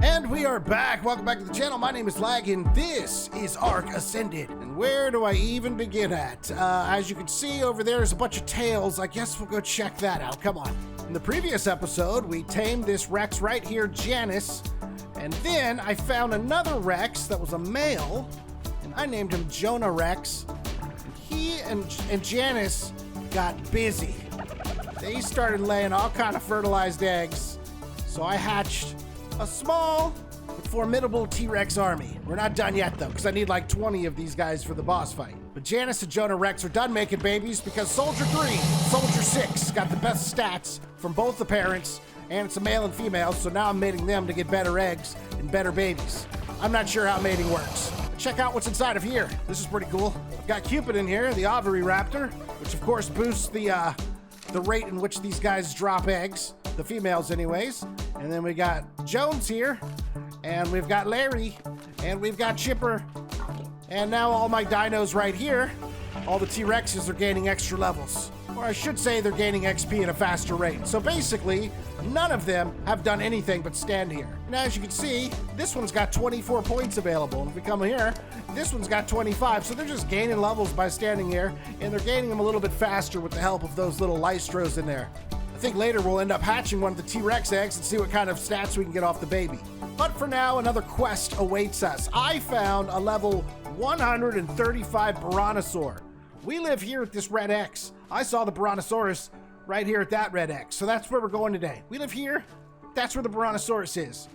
And we are back. Welcome back to the channel. My name is Lag, and this is Ark Ascended. And where do I even begin at? As you can see over there is a bunch of tails. I guess we'll go check that out. Come on. In the previous episode, we tamed this Rex right here, Janus. And then I found another Rex that was a male, and I named him Jonah Rex. And he and Janus got busy. They started laying all kind of fertilized eggs. So I hatched a small but formidable T-Rex army. We're not done yet though, because I need like 20 of these guys for the boss fight. But Janus and Jonah Rex are done making babies because Soldier 3, Soldier 6 got the best stats from both the parents, and it's a male and female, so now I'm mating them to get better eggs and better babies. I'm not sure how mating works. Check out what's inside of here. This is pretty cool. I've got Cupid in here, the Oviraptor, which of course boosts the rate in which these guys drop eggs, the females anyways. And then we got Jones here, and we've got Larry, and we've got Chipper. And now all my dinos right here, all the T-Rexes are gaining extra levels. Or I should say they're gaining XP at a faster rate. So basically, none of them have done anything but stand here. Now, as you can see, this one's got 24 points available. And if we come here, this one's got 25. So they're just gaining levels by standing here, and they're gaining them a little bit faster with the help of those little Lystros in there. I think later we'll end up hatching one of the T-Rex eggs and see what kind of stats we can get off the baby. But for now, another quest awaits us. I found a level 135 Brontosaur. We live here at this red X. I saw the Brontosaurus right here at that red X. So that's where we're going today. We live here. That's where the Brontosaurus is.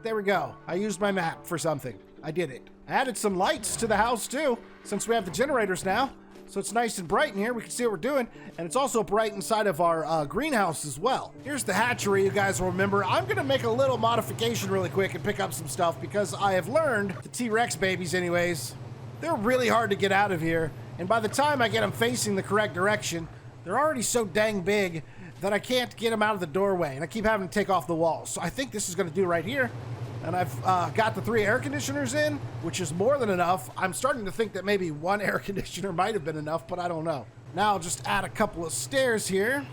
There we go. I used my map for something. I did it. I added some lights to the house too, since we have the generators now. So it's nice and bright in here. We can see what we're doing. And it's also bright inside of our greenhouse as well. Here's the hatchery, you guys will remember. I'm going to make a little modification really quick and pick up some stuff because I have learned the T-Rex babies anyways. They're really hard to get out of here. And by the time I get them facing the correct direction, they're already so dang big that I can't get them out of the doorway. And I keep having to take off the walls. So I think this is going to do right here. And I've got the 3 air conditioners in, which is more than enough. I'm starting to think that maybe 1 air conditioner might have been enough, but I don't know. Now I'll just add a couple of stairs here.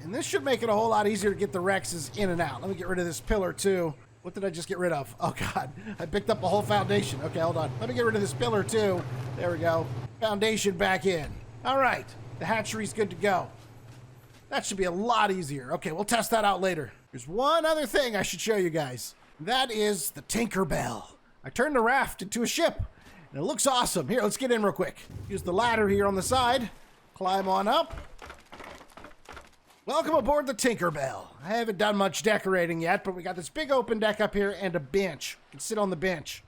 And this should make it a whole lot easier to get the Rexes in and out. Let me get rid of this pillar too. What did I just get rid of? Oh God, I picked up a whole foundation. Okay, hold on. Let me get rid of this pillar too. There we go. Foundation back in. All right, the hatchery's good to go. That should be a lot easier. Okay, we'll test that out later. There's one other thing I should show you guys. That is the Tinkerbell. I turned the Raft into a ship, and it looks awesome. Here, let's get in real quick. Use the ladder here on the side. Climb on up. Welcome aboard the Tinkerbell. I haven't done much decorating yet, but we got this big open deck up here and a bench. You can sit on the bench.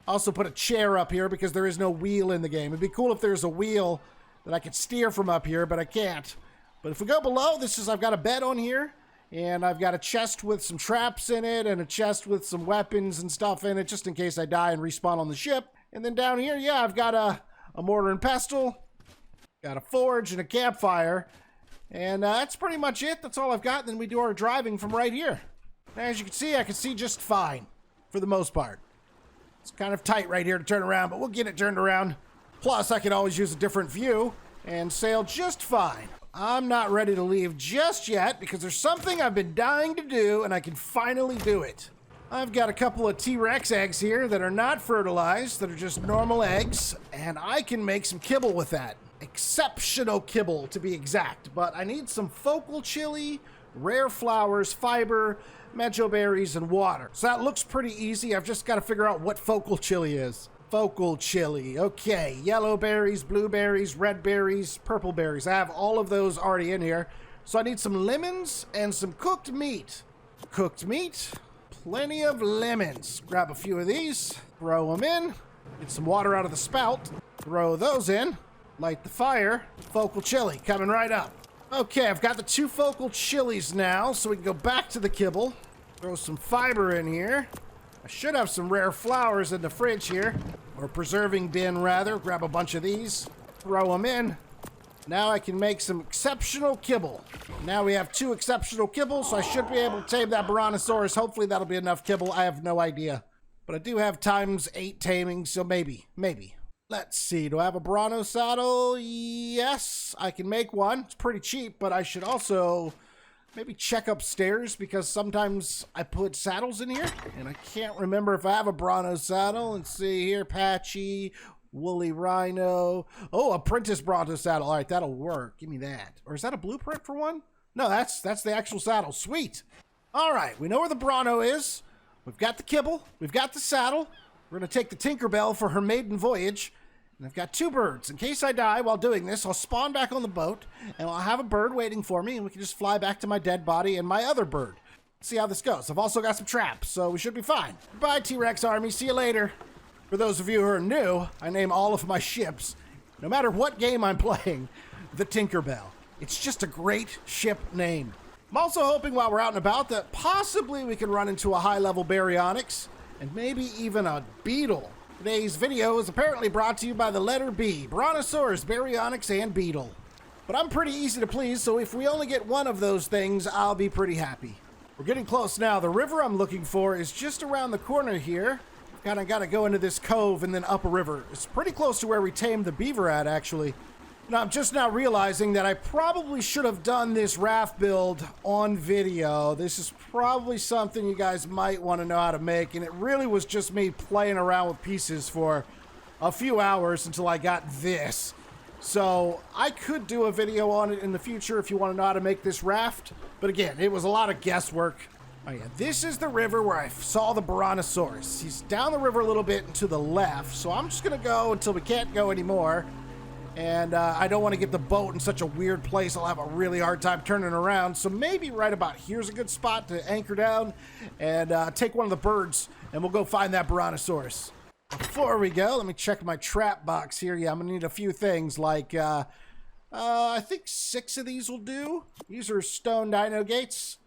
Also put a chair up here because there is no wheel in the game. It'd be cool if there's a wheel that I could steer from up here, but I can't. But if we go below, I've got a bed on here. And I've got a chest with some traps in it and a chest with some weapons and stuff in it just in case I die and respawn on the ship. And then down here, yeah, I've got a mortar and pestle, got a forge and a campfire. And that's pretty much it. That's all I've got. And then we do our driving from right here. Now, as you can see, I can see just fine for the most part. It's kind of tight right here to turn around, but we'll get it turned around. Plus, I can always use a different view and sail just fine. I'm not ready to leave just yet because there's something I've been dying to do and I can finally do it. I've got a couple of T-Rex eggs here that are not fertilized, that are just normal eggs, and I can make some kibble with that. Exceptional kibble to be exact, but I need some focal chili, rare flowers, fiber, mejo berries, and water. So that looks pretty easy. I've just got to figure out what focal chili is. Focal chili. Okay, yellow berries, blueberries, red berries, purple berries. I have all of those already in here. So I need some lemons and some cooked meat. Cooked meat, plenty of lemons. Grab a few of these, throw them in, get some water out of the spout, throw those in, light the fire. Focal chili coming right up. Okay, I've got the 2 focal chilies now, so we can go back to the kibble. Throw some fiber in here. I should have some rare flowers in the fridge here, or preserving bin rather. Grab a bunch of these, throw them in. Now I can make some exceptional kibble. Now we have 2 exceptional kibble, so I should be able to tame that Brontosaurus. Hopefully that'll be enough kibble. I have no idea. But I do have ×8 taming, so maybe. Let's see, do I have a Bronto saddle? Yes, I can make one. It's pretty cheap, but I should also maybe check upstairs because sometimes I put saddles in here and I can't remember if I have a Bronto saddle. Let's see here, patchy, woolly rhino. Oh, apprentice Bronto saddle. All right, that'll work. Give me that. Or is that a blueprint for one? No, that's the actual saddle. Sweet. All right, we know where the Bronto is. We've got the kibble. We've got the saddle. We're going to take the Tinkerbell for her maiden voyage. And I've got 2 birds. In case I die while doing this, I'll spawn back on the boat, and I'll have a bird waiting for me, and we can just fly back to my dead body and my other bird. See how this goes. I've also got some traps, so we should be fine. Goodbye, T-Rex Army. See you later. For those of you who are new, I name all of my ships, no matter what game I'm playing, the Tinkerbell. It's just a great ship name. I'm also hoping while we're out and about that possibly we can run into a high-level baryonyx, and maybe even a beetle. Today's video is apparently brought to you by the letter B, Brontosaurus, Baryonyx, and Beetle. But I'm pretty easy to please, so if we only get one of those things, I'll be pretty happy. We're getting close now. The river I'm looking for is just around the corner here. Kind of got to go into this cove and then up a river. It's pretty close to where we tamed the beaver at, actually. Now, I'm just now realizing that I probably should have done this raft build on video. This is probably something you guys might want to know how to make, and it really was just me playing around with pieces for a few hours until I got this. So I could do a video on it in the future if you want to know how to make this raft, but again, it was a lot of guesswork. Oh yeah, this is the river where I saw the Brontosaurus. He's down the river a little bit and to the left, so I'm just going to go until we can't go anymore. And I don't want to get the boat in such a weird place. I'll have a really hard time turning around. So maybe right about here's a good spot to anchor down and take one of the birds, and we'll go find that Brontosaurus. Before we go, let me check my trap box here. Yeah, I'm going to need a few things like, I think 6 of these will do. These are stone dino gates.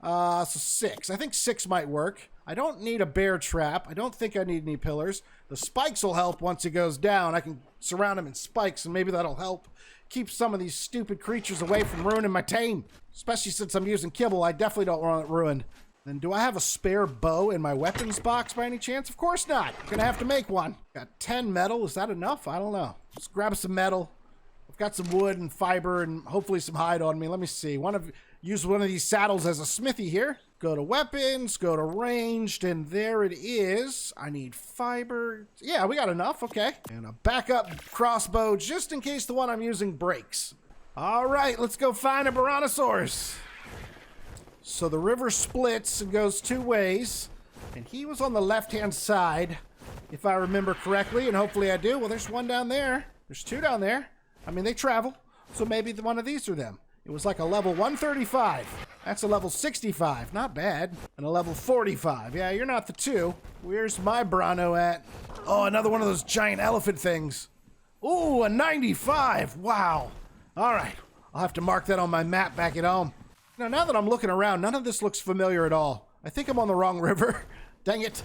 So 6. I think 6 might work. I don't need a bear trap. I don't think I need any pillars. The spikes will help once he goes down. I can surround him in spikes, and maybe that'll help keep some of these stupid creatures away from ruining my tame. Especially since I'm using kibble, I definitely don't want it ruined. Then do I have a spare bow in my weapons box by any chance? Of course not. I'm gonna have to make one. Got 10 metal. Is that enough? I don't know. Let's grab some metal. I've got some wood and fiber and hopefully some hide on me. Let me see. Use one of these saddles as a smithy here. Go to weapons, go to ranged, and there it is. I need fiber. Yeah, we got enough. Okay. And a backup crossbow just in case the one I'm using breaks. All right, let's go find a Brontosaurus. So the river splits and goes 2 ways, and he was on the left-hand side, if I remember correctly, and hopefully I do. Well, there's one down there. There's 2 down there. I mean, they travel, so maybe one of these are them. It was like a level 135. That's a level 65. Not bad. And a level 45. Yeah, you're not the 2. Where's my Bronto at? Oh, another one of those giant elephant things. Ooh, a 95. Wow. All right. I'll have to mark that on my map back at home. Now that I'm looking around, none of this looks familiar at all. I think I'm on the wrong river. Dang it.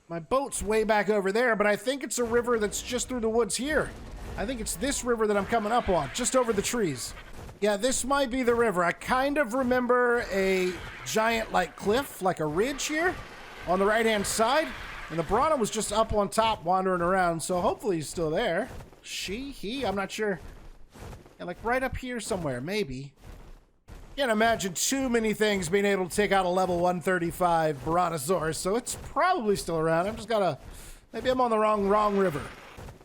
My boat's way back over there, but I think it's a river that's just through the woods here. I think it's this river that I'm coming up on, just over the trees. Yeah, this might be the river. I kind of remember a giant, like, cliff, like a ridge here on the right-hand side. And the Bronto was just up on top wandering around, so hopefully he's still there. He? I'm not sure. Yeah, like right up here somewhere, maybe. Can't imagine too many things being able to take out a level 135 Brontosaurus, so it's probably still around. I'm just gotta... Maybe I'm on the wrong river.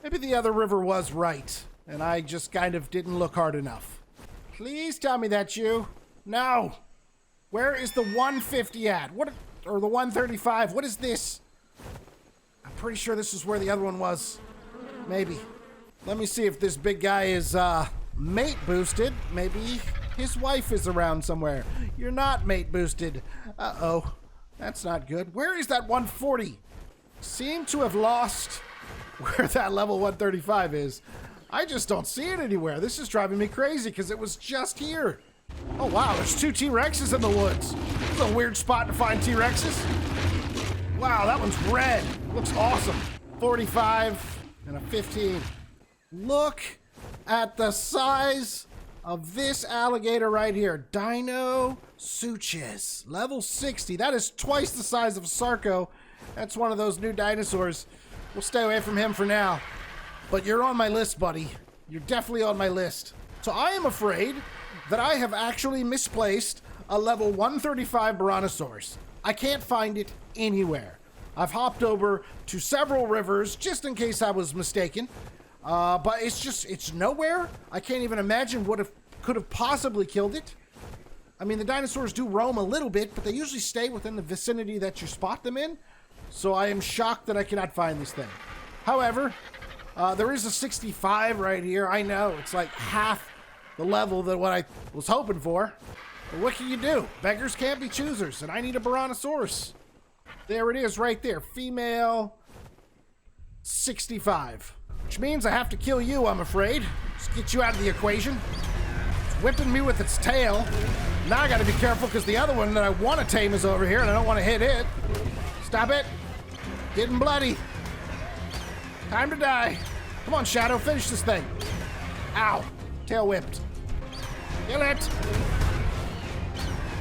Maybe the other river was right, and I just kind of didn't look hard enough. Please tell me that's you. No. Where is the 150 at? What? Or the 135? What is this? I'm pretty sure this is where the other one was. Maybe. Let me see if this big guy is mate boosted. Maybe his wife is around somewhere. You're not mate boosted. Uh-oh. That's not good. Where is that 140? Seem to have lost where that level 135 is. I just don't see it anywhere. This is driving me crazy because it was just here. Oh, wow. There's 2 T-Rexes in the woods. It's a weird spot to find T-Rexes. Wow, that one's red. Looks awesome. 45 and a 15. Look at the size of this alligator right here. Dino Suches. Level 60. That is twice the size of a Sarco. That's one of those new dinosaurs. We'll stay away from him for now. But you're on my list, buddy. You're definitely on my list. So I am afraid that I have actually misplaced a level 135 Brontosaurus. I can't find it anywhere. I've hopped over to several rivers just in case I was mistaken. But it's nowhere. I can't even imagine what could have possibly killed it. I mean, the dinosaurs do roam a little bit, but they usually stay within the vicinity that you spot them in. So I am shocked that I cannot find this thing. However, there is a 65 right here. I know, it's like half the level than what I was hoping for. But what can you do? Beggars can't be choosers, and I need a Brontosaurus. There it is right there. Female 65. Which means I have to kill you, I'm afraid. Just get you out of the equation. It's whipping me with its tail. Now I gotta be careful because the other one that I want to tame is over here and I don't want to hit it. Stop it. Getting bloody. Time to die. Come on, Shadow, finish this thing. Ow. Tail whipped. Kill it.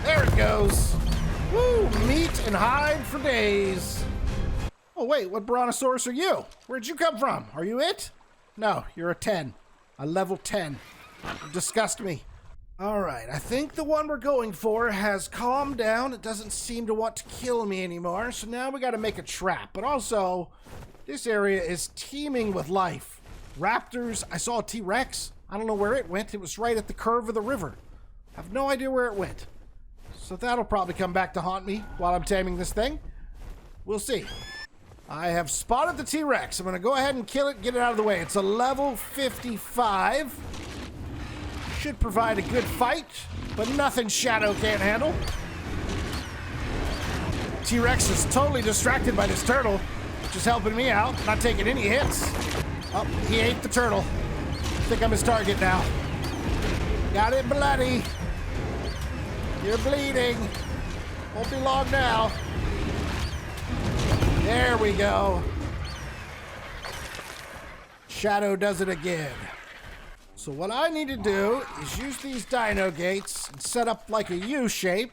There it goes. Woo, meat and hide for days. Oh, wait, what Brontosaurus are you? Where'd you come from? Are you it? No, you're a 10. A level 10. You disgust me. All right, I think the one we're going for has calmed down. It doesn't seem to want to kill me anymore, so now we gotta make a trap. But also, this area is teeming with life. Raptors, I saw a T-Rex. I don't know where it went. It was right at the curve of the river. I have no idea where it went. So that'll probably come back to haunt me while I'm taming this thing. We'll see. I have spotted the T-Rex. I'm going to go ahead and kill it, get it out of the way. It's a level 55. Should provide a good fight, but nothing Shadow can't handle. T-Rex is totally distracted by this turtle, which is helping me out, not taking any hits. Oh, he ate the turtle. I think I'm his target now. Got it bloody. You're bleeding. Won't be long now. There we go. Shadow does it again. So what I need to do is use these dino gates and set up like a U shape.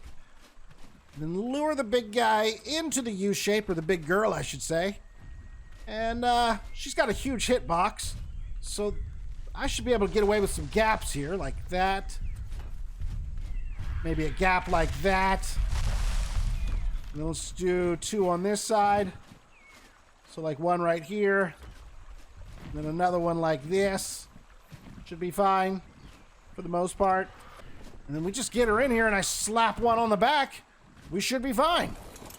Then lure the big guy into the U shape, or the big girl, I should say. And she's got a huge hitbox. So I should be able to get away with some gaps here, like that. Maybe a gap like that. And then let's do 2 on this side. So like 1 right here. And then another one like this. Should be fine for the most part. And then we just get her in here and I slap 1 on the back. We should be fine.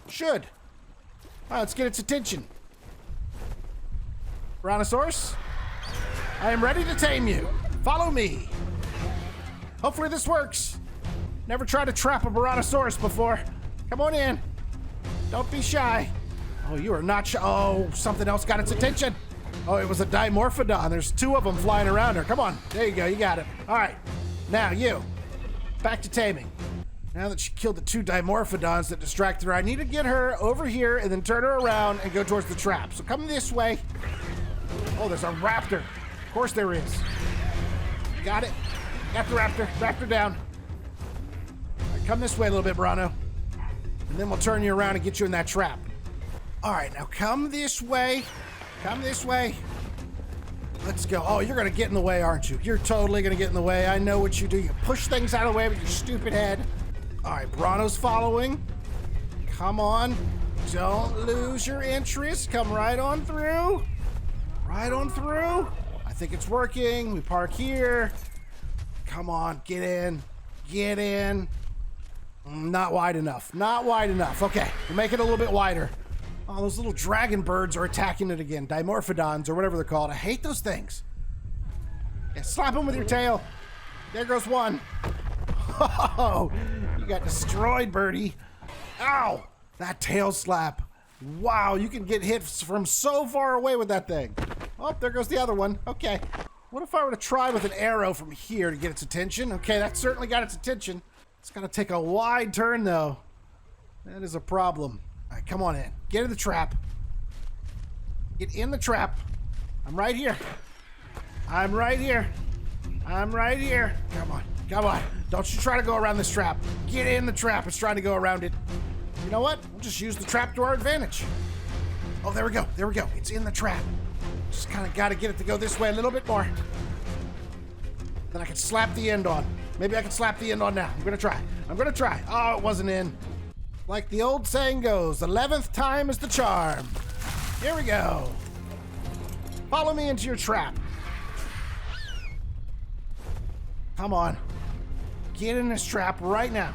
Should. All right, let's get its attention. Brontosaurus, I am ready to tame you. Follow me. Hopefully this works. Never tried to trap a Brontosaurus before. Come on in. Don't be shy. Oh, you are not shy. Oh, something else got its attention. Oh, it was a Dimorphodon. There's 2 of them flying around her. Come on. There you go. You got it. All right. Now, you. Back to taming. Now that she killed the 2 Dimorphodons that distracted her, I need to get her over here and then turn her around and go towards the trap. So come this way. Oh, there's a raptor. Of course there is. Got it. Got the raptor. Raptor down. All right, come this way a little bit, Bronto. And then we'll turn you around and get you in that trap. All right, now come this way. Come this way. Let's go. Oh, you're going to get in the way, aren't you? You're totally going to get in the way. I know what you do. You push things out of the way with your stupid head. All right, Bronto's following. Come on. Don't lose your interest. Come right on through. Right on through. I think it's working. We park here. Come on, get in. Get in. Not wide enough. Not wide enough. Okay, we'll make it a little bit wider. Oh, those little dragon birds are attacking it again. Dimorphodons, or whatever they're called. I hate those things. Yeah, slap them with your tail. There goes 1. Oh, you got destroyed, birdie. Ow! That tail slap. Wow, you can get hit from so far away with that thing. Oh, there goes the other one. Okay. What if I were to try with an arrow from here to get its attention? Okay, that certainly got its attention. It's got to take a wide turn, though. That is a problem. All right, come on in. Get in the trap. Get in the trap. I'm right here. I'm right here. I'm right here. Come on. Come on. Don't you try to go around this trap. Get in the trap. It's trying to go around it. You know what? We'll just use the trap to our advantage. Oh, there we go. There we go. It's in the trap. Just kind of got to get it to go this way a little bit more. Then I can slap the end on. Maybe I can slap the end on now. I'm gonna try. Oh, it wasn't in. Like the old saying goes, 11th time is the charm. Here we go. Follow me into your trap. Come on. Get in this trap right now.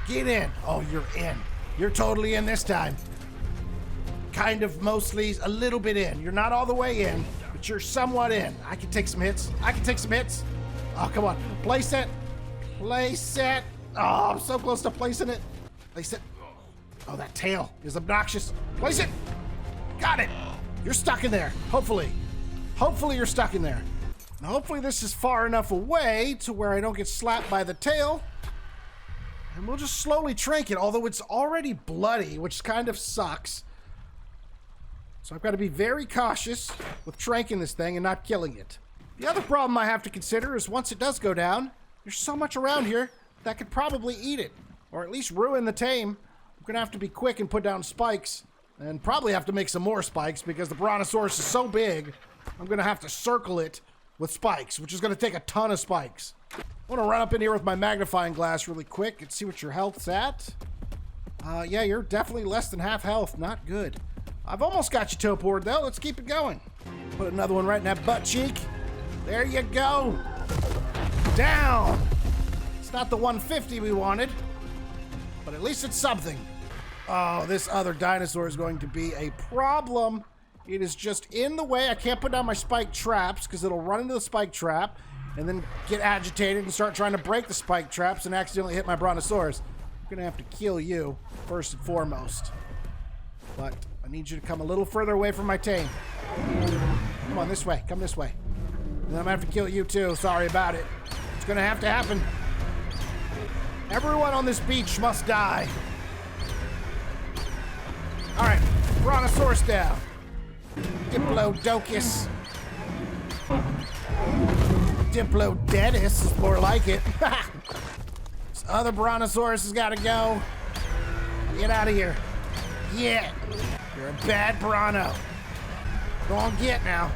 Get in. Oh, you're in. You're totally in this time. Kind of, mostly, a little bit in. You're not all the way in, but you're somewhat in. I can take some hits. Oh, come on. Place it. Oh, I'm so close to placing it. Place it. Oh, that tail is obnoxious. Place it. Got it. You're stuck in there. Hopefully you're stuck in there. Now, hopefully this is far enough away to where I don't get slapped by the tail. And we'll just slowly trank it, although it's already bloody, which kind of sucks. So I've got to be very cautious with tranking this thing and not killing it. The other problem I have to consider is once it does go down, there's so much around here that could probably eat it, or at least ruin the tame. I'm going to have to be quick and put down spikes, and probably have to make some more spikes because the Brontosaurus is so big, I'm going to have to circle it with spikes, which is going to take a ton of spikes. I want to run up in here with my magnifying glass really quick and see what your health's at. Yeah, you're definitely less than half health. Not good. I've almost got you topored, though. Let's keep it going. Put another one right in that butt cheek. There you go. Down. It's not the 150 we wanted, but at least it's something. Oh, this other dinosaur is going to be a problem. It is just in the way. I can't put down my spike traps because it'll run into the spike trap and then get agitated and start trying to break the spike traps and accidentally hit my Brontosaurus. I'm going to have to kill you first and foremost. But I need you to come a little further away from my tame. Come on, this way. Come this way. And then I'm going to have to kill you too. Sorry about it. It's going to have to happen. Everyone on this beach must die. All right, Brontosaurus down. Diplodocus. Diplodocus is more like it. This other Brontosaurus has got to go. Get out of here. Yeah. You're a bad Bronto. Go on, get now.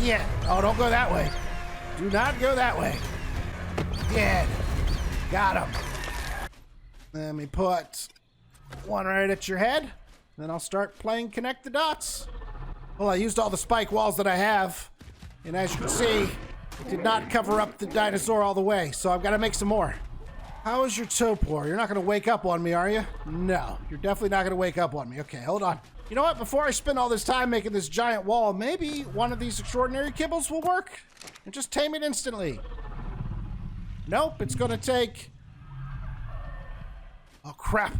Yeah. Oh, don't go that way. Do not go that way. Dead. Got him. Let me put one right at your head. Then I'll start playing connect the dots. Well, I used all the spike walls that I have. And as you can see, it did not cover up the dinosaur all the way. So I've got to make some more. How is your topor? You're not going to wake up on me, are you? No, you're definitely not going to wake up on me. Okay, hold on. You know what? Before I spend all this time making this giant wall, maybe one of these extraordinary kibbles will work and just tame it instantly. Nope, it's going to take... Oh, crap.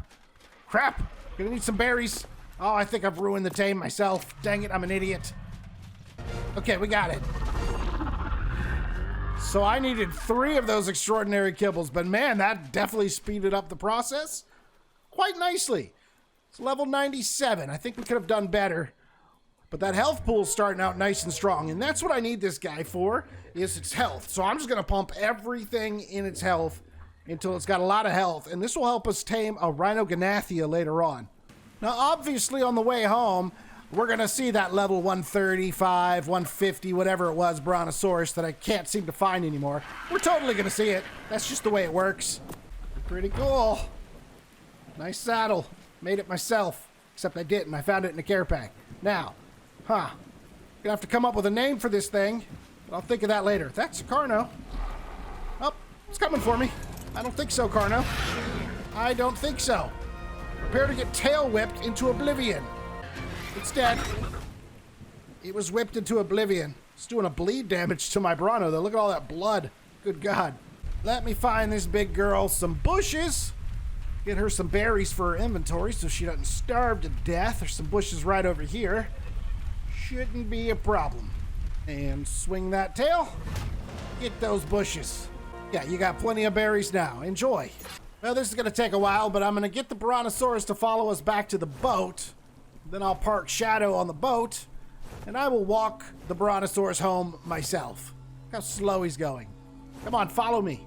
Crap. Gonna need some berries. Oh, I think I've ruined the tame myself. Dang it, I'm an idiot. Okay, we got it. So I needed 3 of those extraordinary kibbles, but man, that definitely speeded up the process quite nicely. It's level 97. I think we could have done better, but that health pool's starting out nice and strong, and that's what I need this guy for, is its health. So I'm just gonna pump everything in its health until it's got a lot of health, and this will help us tame a Rhinognathia later on. Now, obviously, on the way home, we're going to see that level 135, 150, whatever it was, Brontosaurus that I can't seem to find anymore. We're totally going to see it. That's just the way it works. Pretty cool. Nice saddle. Made it myself, except I didn't. I found it in a care pack. Now, gonna have to come up with a name for this thing, but I'll think of that later. That's Carno. Oh, it's coming for me. I don't think so, Carno. I don't think so. Prepare to get tail whipped into oblivion. It's dead. It was whipped into oblivion. It's doing a bleed damage to my Bronto, though. Look at all that blood. Good God. Let me find this big girl some bushes. Get her some berries for her inventory so she doesn't starve to death. There's some bushes right over here. Shouldn't be a problem. And swing that tail. Get those bushes. Yeah, you got plenty of berries now. Enjoy. Well, this is going to take a while, but I'm going to get the Brontosaurus to follow us back to the boat. Then I'll park Shadow on the boat, and I will walk the Brontosaurus home myself. Look how slow he's going. Come on, follow me.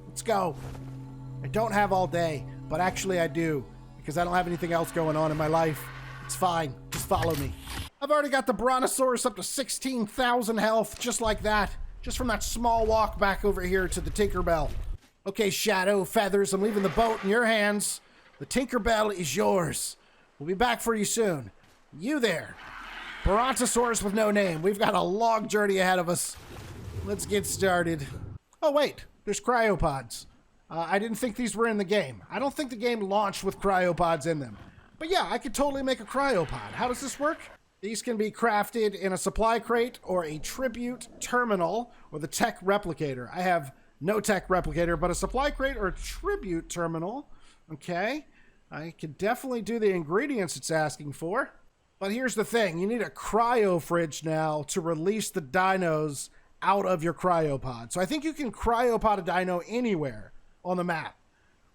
Let's go. I don't have all day, but actually I do, because I don't have anything else going on in my life. It's fine. Just follow me. I've already got the Brontosaurus up to 16,000 health, just like that. just from that small walk back over here to the Tinkerbell. Okay, Shadow, Feathers, I'm leaving the boat in your hands. The Tinkerbell is yours. We'll be back for you soon. You there, Brontosaurus with no name. We've got a long journey ahead of us. Let's get started. Oh, wait, there's cryopods. I didn't think these were in the game. I don't think the game launched with cryopods in them. But yeah, I could totally make a cryopod. How does this work? These can be crafted in a supply crate or a tribute terminal or the tech replicator. I have no tech replicator, but a supply crate or a tribute terminal. Okay, I could definitely do the ingredients it's asking for. But here's the thing. You need a cryo fridge now to release the dinos out of your cryopod. So I think you can cryopod a dino anywhere on the map.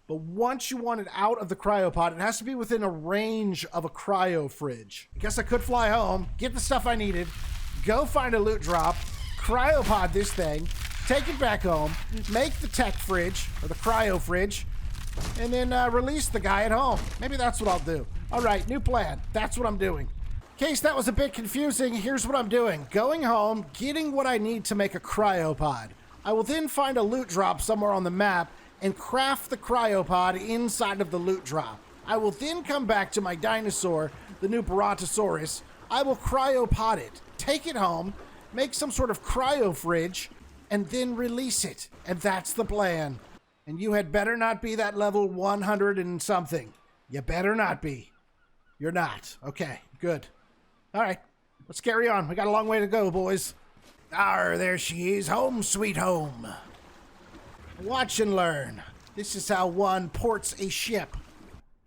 But once you want it out of the cryopod, it has to be within a range of a cryo fridge. I guess I could fly home, get the stuff I needed, go find a loot drop, cryopod this thing, take it back home, make the tech fridge, or the cryo fridge, and then release the guy at home. Maybe that's what I'll do. All right, new plan. That's what I'm doing. In case that was a bit confusing, here's what I'm doing. Going home, getting what I need to make a cryopod. I will then find a loot drop somewhere on the map and craft the cryopod inside of the loot drop. I will then come back to my dinosaur, the new Brontosaurus. I will cryopod it, take it home, make some sort of cryo fridge, and then release it. And that's the plan. And you had better not be that level 100 and something. You better not be. You're not. Okay, good. All right, let's carry on. We got a long way to go, boys. Arr, there she is. Home sweet home. Watch and learn. This is how one ports a ship.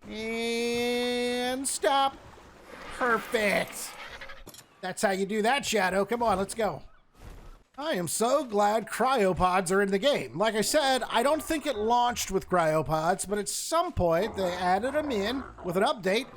And stop. Perfect. That's how you do that, Shadow. Come on, let's go. I am so glad cryopods are in the game. Like I said, I don't think it launched with cryopods, but at some point they added them in with an update.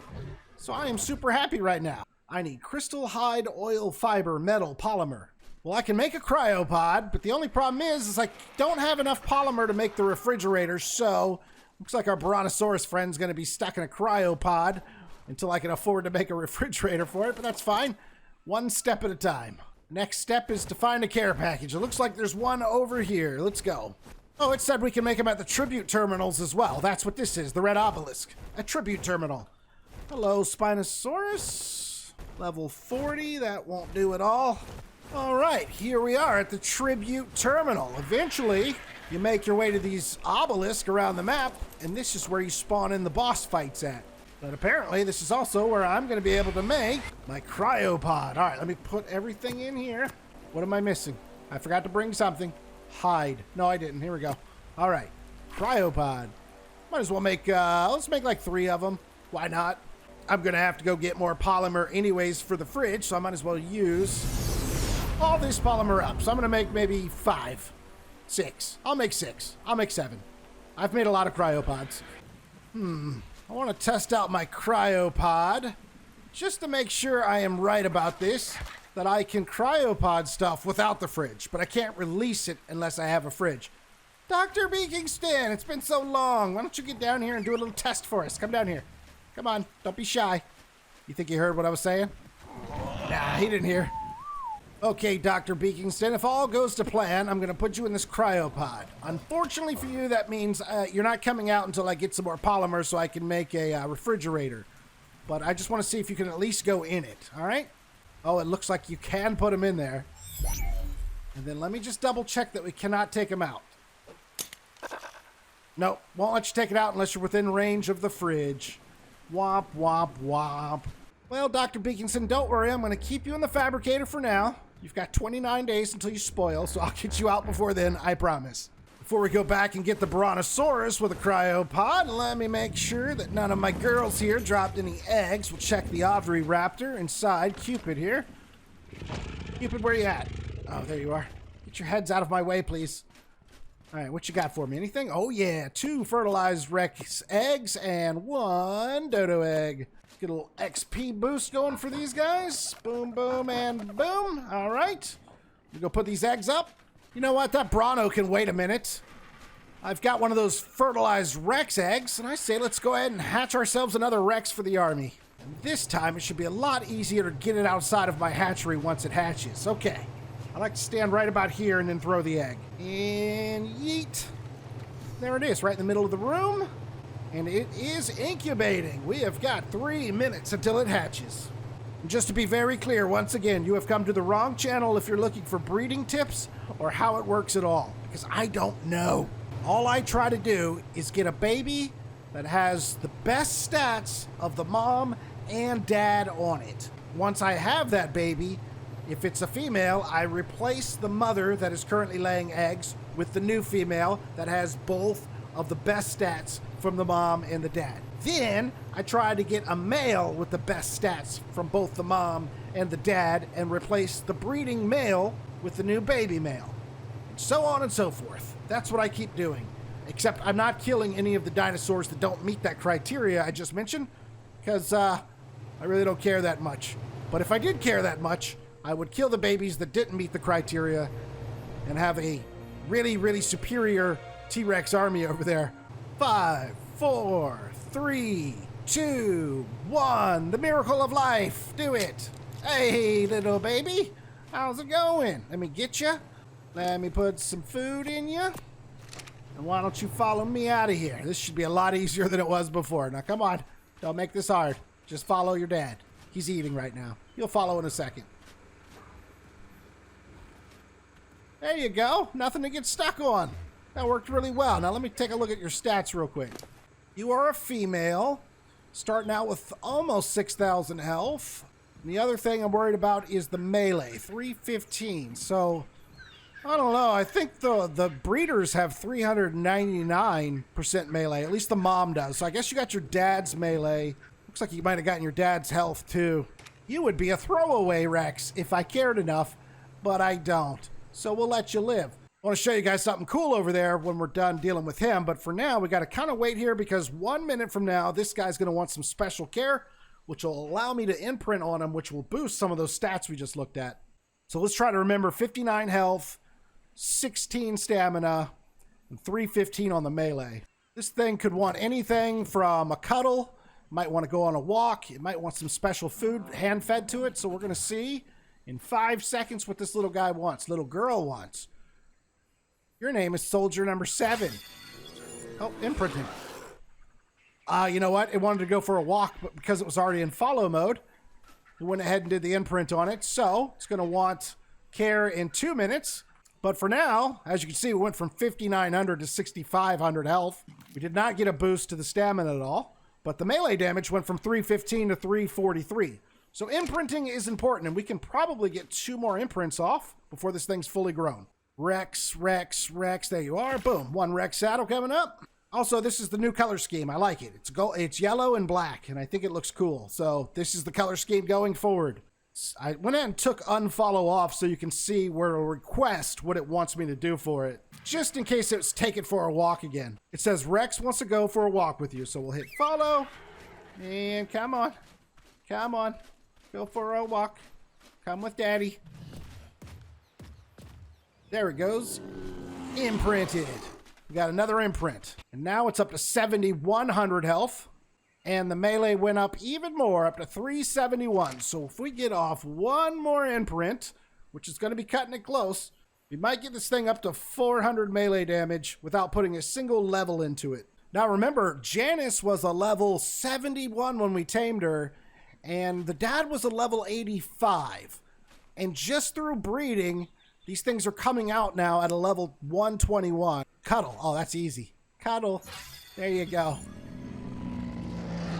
So I am super happy right now. I need crystal, hide, oil, fiber, metal, polymer. Well, I can make a cryopod, but the only problem is I don't have enough polymer to make the refrigerator, so looks like our Brontosaurus friend's going to be stuck in a cryopod until I can afford to make a refrigerator for it, but that's fine. One step at a time. Next step is to find a care package. It looks like there's one over here. Let's go. Oh, it said we can make them at the tribute terminals as well. That's what this is, the red obelisk. A tribute terminal. Hello, Spinosaurus. Level 40, that won't do at all. All right, here we are at the tribute terminal. Eventually, you make your way to these obelisks around the map, and this is where you spawn in the boss fights at. But apparently, this is also where I'm going to be able to make my cryopod. All right, let me put everything in here. What am I missing? I forgot to bring something. Hide. No, I didn't. Here we go. All right, cryopod. Might as well make, let's make like 3 of them. Why not? I'm going to have to go get more polymer anyways for the fridge, so I might as well use all this polymer up. So I'm going to make maybe 5, 6. I'll make 6. I'll make 7. I've made a lot of cryopods. I want to test out my cryopod just to make sure I am right about this, that I can cryopod stuff without the fridge, but I can't release it unless I have a fridge. Dr. Beakingston, it's been so long. Why don't you get down here and do a little test for us? Come down here. Come on, don't be shy. You think you heard what I was saying? Nah, he didn't hear. Okay, Dr. Beakingston, if all goes to plan, I'm going to put you in this cryopod. Unfortunately for you, that means you're not coming out until I get some more polymer so I can make a refrigerator. But I just want to see if you can at least go in it, all right? Oh, it looks like you can put them in there. And then let me just double check that we cannot take them out. Nope, won't let you take it out unless you're within range of the fridge. Womp, womp, womp. Well, Dr. Beakingston, don't worry. I'm going to keep you in the fabricator for now. You've got 29 days until you spoil, so I'll get you out before then, I promise. Before we go back and get the Brontosaurus with a cryopod, let me make sure that none of my girls here dropped any eggs. We'll check the ovary raptor inside Cupid here. Cupid, where you at? Oh, there you are. Get your heads out of my way, please. All right, what you got for me? Anything? Oh, yeah. 2 fertilized Rex eggs and 1 dodo egg. Get a little XP boost going for these guys. Boom, boom, and boom. All right. We go put these eggs up. You know what? That Bronto can wait a minute. I've got one of those fertilized Rex eggs, and I say let's go ahead and hatch ourselves another Rex for the army. And this time, it should be a lot easier to get it outside of my hatchery once it hatches. Okay. I like to stand right about here and then throw the egg. And yeet. There it is, right in the middle of the room. And it is incubating. We have got 3 minutes until it hatches. And just to be very clear, once again, you have come to the wrong channel if you're looking for breeding tips or how it works at all. Because I don't know. All I try to do is get a baby that has the best stats of the mom and dad on it. Once I have that baby, if it's a female, I replace the mother that is currently laying eggs with the new female that has both of the best stats from the mom and the dad. Then I try to get a male with the best stats from both the mom and the dad and replace the breeding male with the new baby male. And so on and so forth. That's what I keep doing. Except I'm not killing any of the dinosaurs that don't meet that criteria I just mentioned, because I really don't care that much. But if I did care that much, I would kill the babies that didn't meet the criteria and have a really, really superior T-Rex army over there. 5, 4, 3, 2, 1. The miracle of life. Do it. Hey, little baby. How's it going? Let me get you. Let me put some food in you. And why don't you follow me out of here? This should be a lot easier than it was before. Now, come on. Don't make this hard. Just follow your dad. He's eating right now. You'll follow in a second. There you go. Nothing to get stuck on. That worked really well. Now, let me take a look at your stats real quick. You are a female, starting out with almost 6,000 health. And the other thing I'm worried about is the melee, 315. So, I don't know. I think the breeders have 399% melee. At least the mom does. So I guess you got your dad's melee. Looks like you might have gotten your dad's health too. You would be a throwaway, Rex, if I cared enough, but I don't. So we'll let you live. I want to show you guys something cool over there when we're done dealing with him. But for now, we got to kind of wait here because 1 minute from now, this guy's going to want some special care, which will allow me to imprint on him, which will boost some of those stats we just looked at. So let's try to remember 59 health, 16 stamina, and 315 on the melee. This thing could want anything from a cuddle, might want to go on a walk, it might want some special food hand-fed to it. So we're going to see in 5 seconds what this little guy wants, little girl wants. Your name is soldier number 7. Oh, imprinting. You know what? It wanted to go for a walk, but because it was already in follow mode, we went ahead and did the imprint on it. So it's going to want care in 2 minutes. But for now, as you can see, we went from 5,900 to 6,500 health. We did not get a boost to the stamina at all, but the melee damage went from 315 to 343. So imprinting is important, and we can probably get 2 more imprints off before this thing's fully grown. Rex, Rex, Rex, there you are. Boom, 1 Rex saddle coming up. Also, this is the new color scheme. I like it. It's yellow and black, and I think it looks cool. So this is the color scheme going forward. I went ahead and took unfollow off so you can see where it'll request what it wants me to do for it. Just in case it's take it for a walk again. It says Rex wants to go for a walk with you. So we'll hit follow. And come on. Come on. Go for a walk. Come with daddy. There it goes. Imprinted. We got another imprint. And now it's up to 7,100 health. And the melee went up even more, up to 371. So if we get off 1 more imprint, which is going to be cutting it close, we might get this thing up to 400 melee damage without putting a single level into it. Now remember, Janice was a level 71 when we tamed her, and the dad was a level 85. And just through breeding, these things are coming out now at a level 121. Cuddle. Oh, that's easy. Cuddle. There you go.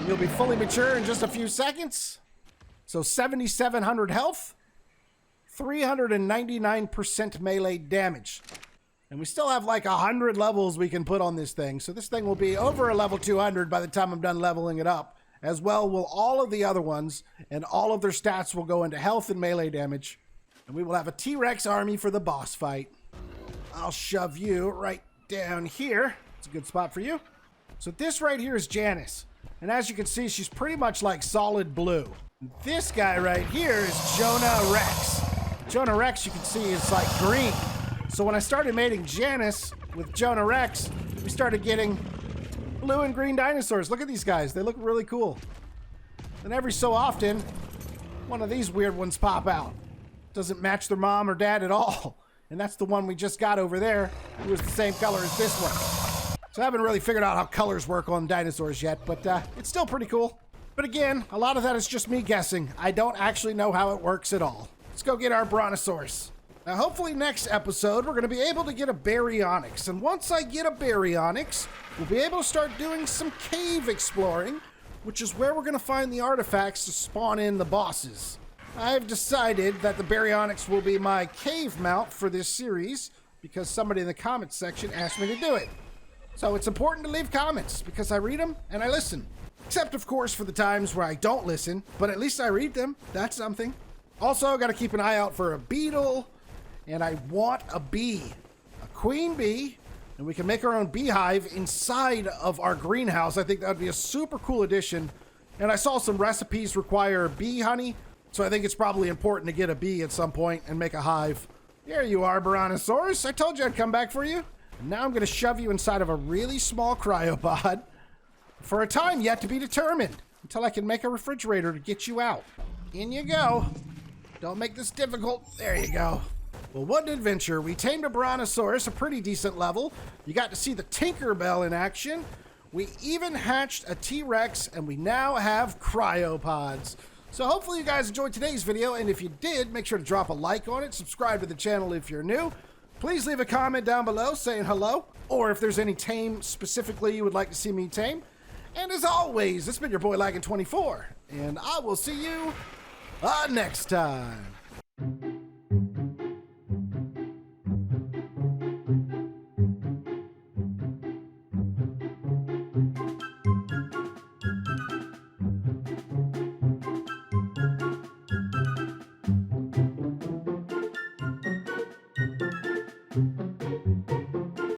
You'll be fully mature in just a few seconds. So 7,700 health, 399% melee damage. And we still have like 100 levels we can put on this thing. So this thing will be over a level 200 by the time I'm done leveling it up. As well will all of the other ones, and all of their stats will go into health and melee damage. And we will have a T-Rex army for the boss fight. I'll shove you right down here. It's a good spot for you. So this right here is Janice. And as you can see, she's pretty much like solid blue. This guy right here is Jonah Rex. Jonah Rex, you can see, is like green. So when I started mating Janice with Jonah Rex, we started getting blue and green dinosaurs. Look at these guys. They look really cool. And every so often, one of these weird ones pop out. Doesn't match their mom or dad at all. And that's the one we just got over there. It was the same color as this one. So I haven't really figured out how colors work on dinosaurs yet, but it's still pretty cool. But again, a lot of that is just me guessing. I don't actually know how it works at all. Let's go get our Brontosaurus. Now, hopefully next episode, we're going to be able to get a baryonyx. And once I get a baryonyx, we'll be able to start doing some cave exploring, which is where we're going to find the artifacts to spawn in the bosses. I've decided that the baryonyx will be my cave mount for this series because somebody in the comments section asked me to do it. So it's important to leave comments because I read them and I listen. Except, of course, for the times where I don't listen, but at least I read them. That's something. Also, got to keep an eye out for a beetle, and I want a bee, a queen bee, and we can make our own beehive inside of our greenhouse. I think that would be a super cool addition. And I saw some recipes require bee honey, so I think it's probably important to get a bee at some point and make a hive. There you are, Brontosaurus. I told you I'd come back for you. And now I'm going to shove you inside of a really small cryopod for a time yet to be determined until I can make a refrigerator to get you out. In you go. Don't make this difficult. There you go. Well, what an adventure. We tamed a Brontosaurus, a pretty decent level. You got to see the Tinkerbell in action. We even hatched a T-Rex, and we now have cryopods. So hopefully you guys enjoyed today's video, and if you did, make sure to drop a like on it, subscribe to the channel if you're new. Please leave a comment down below saying hello, or if there's any tame specifically you would like to see me tame. And as always, this has been your boy Laggin24, and I will see you next time.